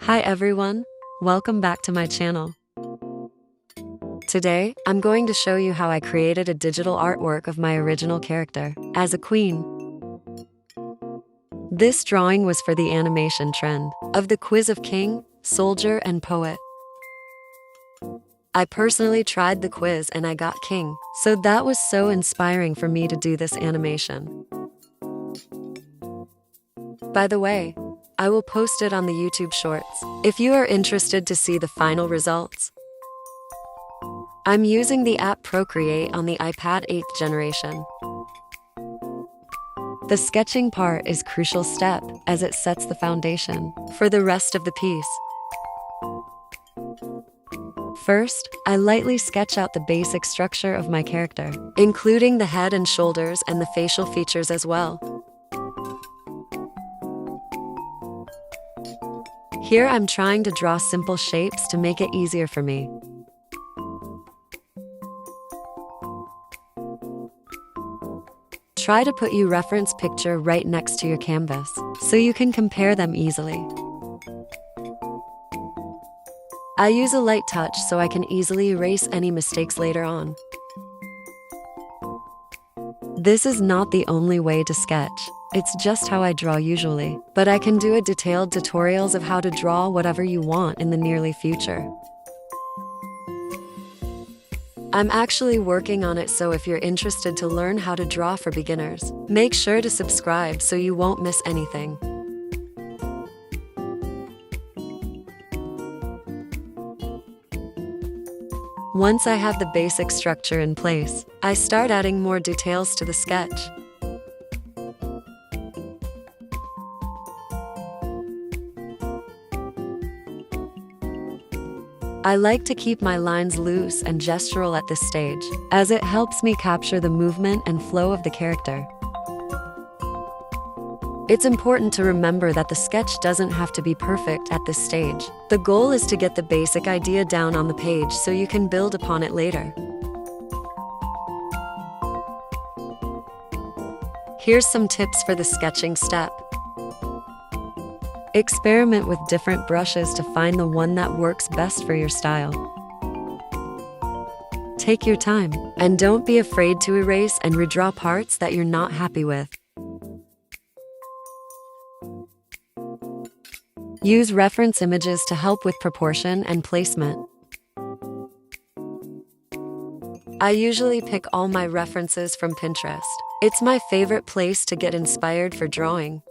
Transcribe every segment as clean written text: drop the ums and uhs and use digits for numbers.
Hi everyone, welcome back to my channel. Today, I'm going to show you how I created a digital artwork of my original character, as a queen. This drawing was for the animation trend of the quiz of king, soldier, and poet. I personally tried the quiz and I got king, so that was so inspiring for me to do this animation. By the way, I will post it on the YouTube Shorts if you are interested to see the final results. I'm using the app Procreate on the iPad 8th generation. The sketching part is a crucial step as it sets the foundation for the rest of the piece. First, I lightly sketch out the basic structure of my character, including the head and shoulders and the facial features as well. Here I'm trying to draw simple shapes to make it easier for me. Try to put your reference picture right next to your canvas, so you can compare them easily. I use a light touch so I can easily erase any mistakes later on. This is not the only way to sketch, it's just how I draw usually, but I can do a detailed tutorials of how to draw whatever you want in the nearly future. I'm actually working on it, so if you're interested to learn how to draw for beginners, make sure to subscribe so you won't miss anything. Once I have the basic structure in place, I start adding more details to the sketch. I like to keep my lines loose and gestural at this stage, as it helps me capture the movement and flow of the character. It's important to remember that the sketch doesn't have to be perfect at this stage. The goal is to get the basic idea down on the page so you can build upon it later. Here's some tips for the sketching step. Experiment with different brushes to find the one that works best for your style. Take your time, and don't be afraid to erase and redraw parts that you're not happy with. Use reference images to help with proportion and placement. I usually pick all my references from Pinterest. It's my favorite place to get inspired for drawing.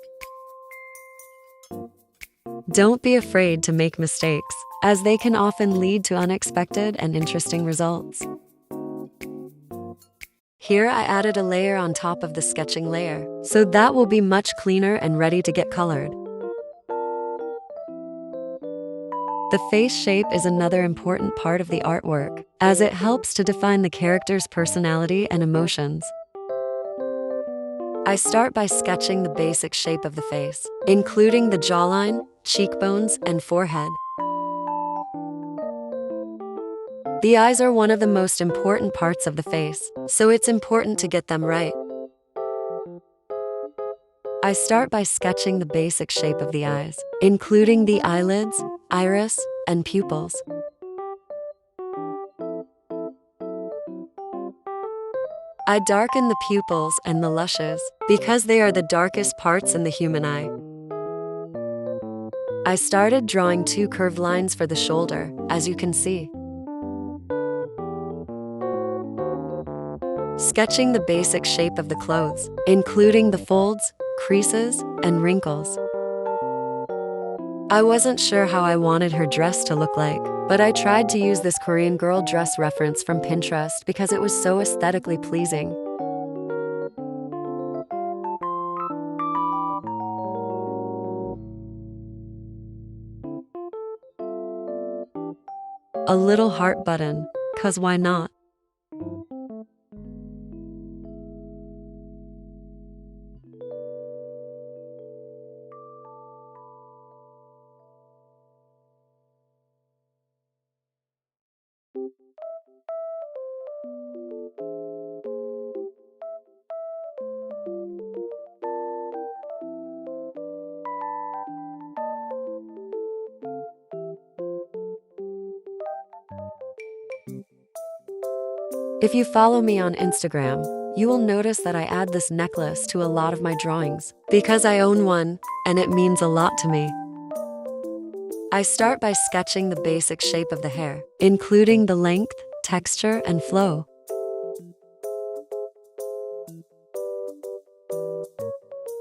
Don't be afraid to make mistakes, as they can often lead to unexpected and interesting results. Here I added a layer on top of the sketching layer, so that will be much cleaner and ready to get colored. The face shape is another important part of the artwork, as it helps to define the character's personality and emotions. I start by sketching the basic shape of the face, including the jawline, cheekbones, and forehead. The eyes are one of the most important parts of the face, so it's important to get them right. I start by sketching the basic shape of the eyes, including the eyelids, iris, and pupils. I darken the pupils and the lashes, because they are the darkest parts in the human eye. I started drawing 2 curved lines for the shoulder, as you can see. Sketching the basic shape of the clothes, including the folds, creases, and wrinkles. I wasn't sure how I wanted her dress to look like, but I tried to use this Korean girl dress reference from Pinterest because it was so aesthetically pleasing. A little heart button, 'cause why not? If you follow me on Instagram, you will notice that I add this necklace to a lot of my drawings because I own one and it means a lot to me. I start by sketching the basic shape of the hair, including the length, texture, and flow.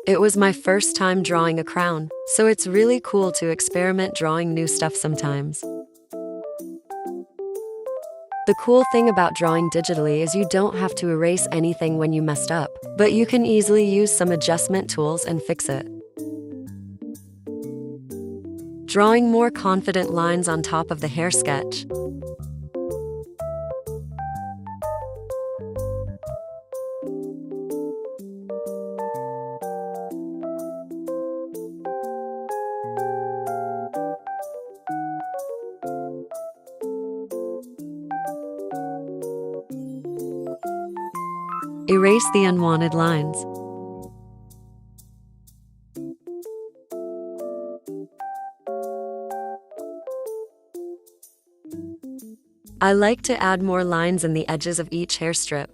It was my first time drawing a crown, so it's really cool to experiment drawing new stuff sometimes. The cool thing about drawing digitally is you don't have to erase anything when you messed up, but you can easily use some adjustment tools and fix it. Drawing more confident lines on top of the hair sketch. Erase the unwanted lines. I like to add more lines in the edges of each hair strip.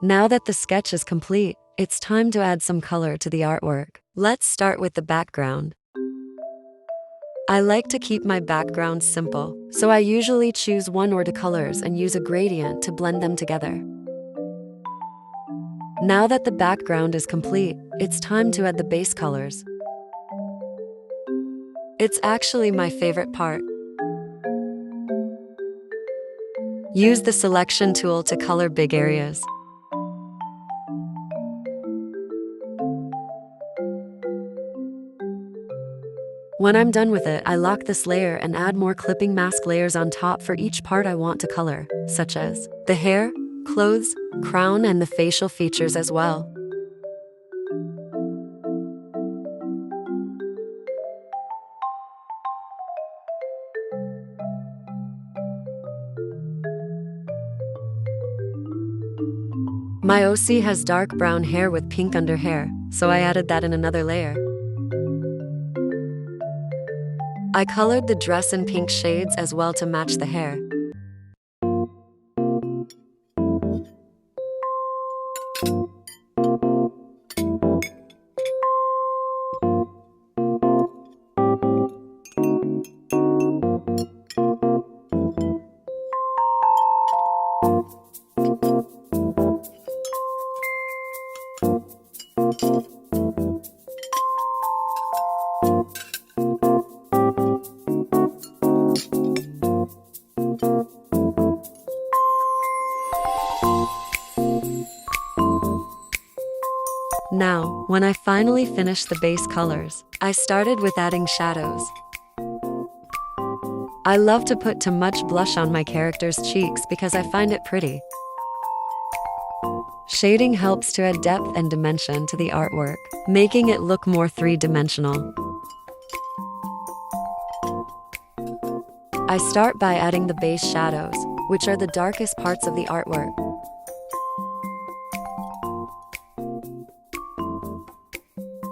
Now that the sketch is complete, it's time to add some color to the artwork. Let's start with the background. I like to keep my background simple, so I usually choose one or two colors and use a gradient to blend them together. Now that the background is complete, it's time to add the base colors. It's actually my favorite part. Use the selection tool to color big areas. When I'm done with it, I lock this layer and add more clipping mask layers on top for each part I want to color, such as the hair, clothes, crown, and the facial features as well. My OC has dark brown hair with pink under hair, so I added that in another layer. I colored the dress in pink shades as well to match the hair. Now, when I finally finished the base colors, I started with adding shadows. I love to put too much blush on my character's cheeks because I find it pretty. Shading helps to add depth and dimension to the artwork, making it look more three-dimensional. I start by adding the base shadows, which are the darkest parts of the artwork.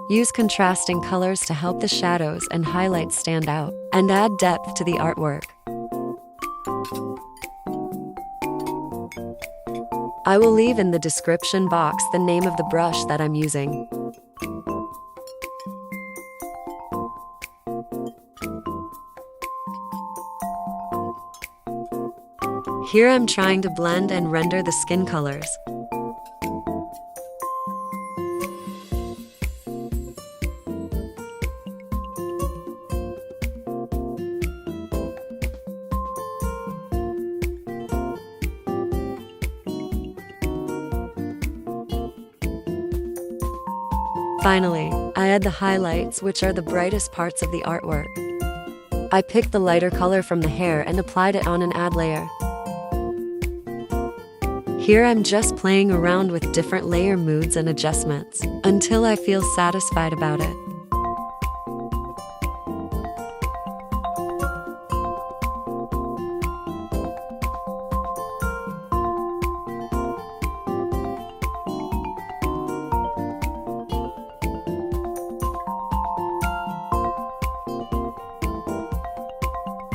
Use contrasting colors to help the shadows and highlights stand out, and add depth to the artwork. I will leave in the description box the name of the brush that I'm using. Here I'm trying to blend and render the skin colors. Finally, I add the highlights, which are the brightest parts of the artwork. I picked the lighter color from the hair and applied it on an add layer. Here I'm just playing around with different layer moods and adjustments until I feel satisfied about it.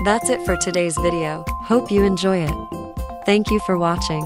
That's it for today's video. Hope you enjoy it. Thank you for watching.